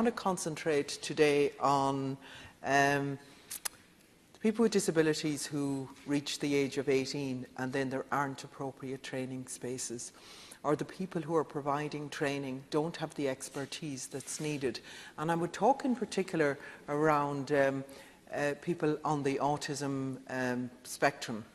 want to concentrate today on people with disabilities who reach the age of 18 and then there aren't appropriate training spaces, or the people who are providing training don't have the expertise that's needed. And I would talk in particular around people on the autism spectrum.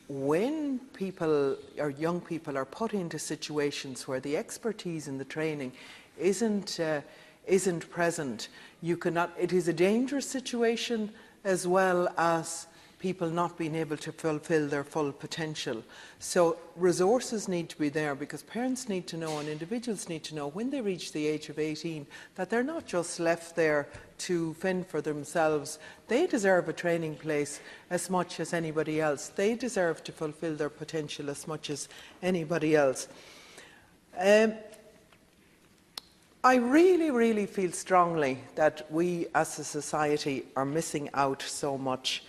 When people or young people are put into situations where the expertise in the training isn't present, it is a dangerous situation, as well as people not being able to fulfill their full potential. So resources need to be there, because parents need to know and individuals need to know when they reach the age of 18 that they're not just left there to fend for themselves. They deserve a training place as much as anybody else. They deserve to fulfill their potential as much as anybody else. I really feel strongly that we as a society are missing out so much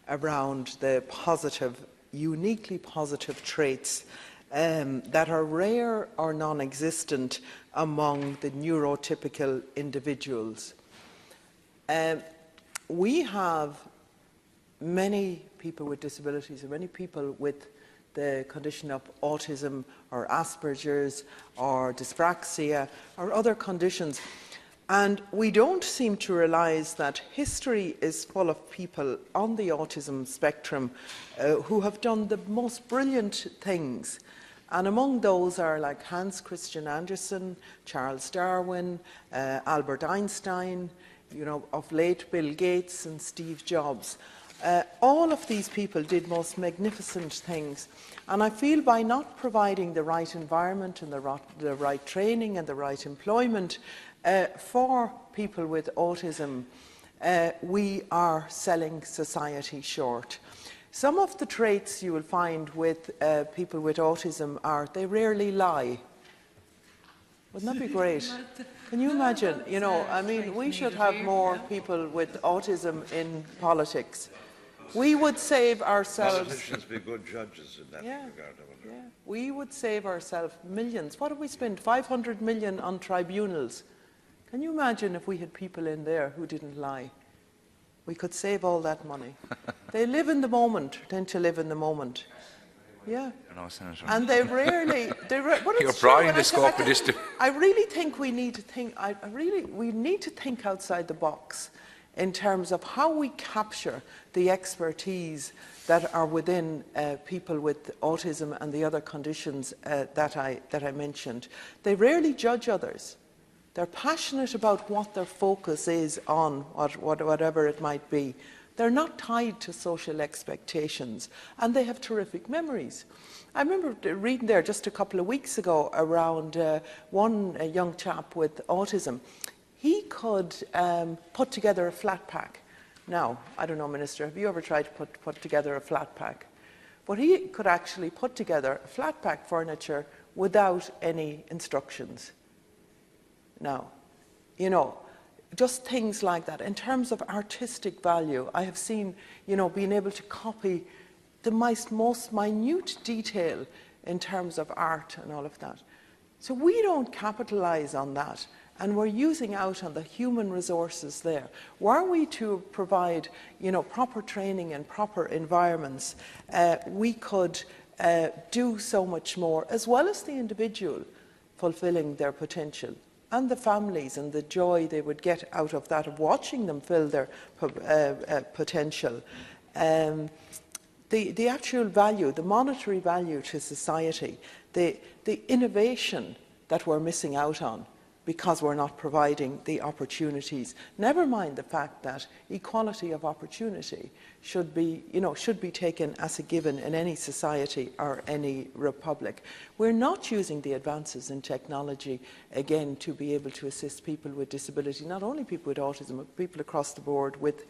around the positive, uniquely positive traits that are rare or non-existent among the neurotypical individuals. We have many people with disabilities, or many people with the condition of autism or Asperger's or dyspraxia or other conditions. And we don't seem to realise that history is full of people on the autism spectrum who have done the most brilliant things. And among those are like Hans Christian Andersen, Charles Darwin, Albert Einstein, of late Bill Gates and Steve Jobs. All of these people did most magnificent things. And I feel by not providing the right environment and the right training and the right employment for people with autism, we are selling society short. Some of the traits you will find with people with autism are they rarely lie. Wouldn't that be great? Can you imagine? I mean, we should have more people with autism in politics. We would save ourselves... Politicians be good judges in that regard, I wonder. Yeah. We would save ourselves millions. What do we spend? 500 million on tribunals. Can you imagine if we had people in there who didn't lie? We could save all that money. They live in the moment, tend to live in the moment. Yeah. And they rarely... You're broadening the scope of this. I really think we need to think... we need to think outside the box in terms of how we capture the expertise that are within people with autism and the other conditions that I mentioned. They rarely judge others. They're passionate about what their focus is on, whatever it might be. They're not tied to social expectations, and they have terrific memories. I remember reading there just a couple of weeks ago around one young chap with autism. He could put together a flat pack. Now, I don't know, Minister, have you ever tried to put together a flat pack? But he could actually put together a flat pack furniture without any instructions. Now, just things like that. In terms of artistic value, I have seen, being able to copy the most minute detail in terms of art and all of that. So we don't capitalise on that, and we're using out on the human resources there. Were we to provide, proper training and proper environments, we could do so much more, as well as the individual fulfilling their potential, and the families and the joy they would get out of that, of watching them fill their potential. The actual value, the monetary value to society, the innovation that we're missing out on because we're not providing the opportunities. Never mind the fact that equality of opportunity should be taken as a given in any society or any republic. We're not using the advances in technology, again, to be able to assist people with disability, not only people with autism, but people across the board with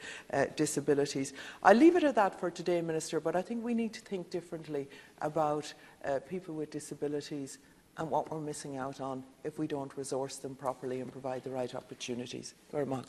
disabilities. I'll leave it at that for today, Minister, but I think we need to think differently about people with disabilities and what we're missing out on if we don't resource them properly and provide the right opportunities. Very much.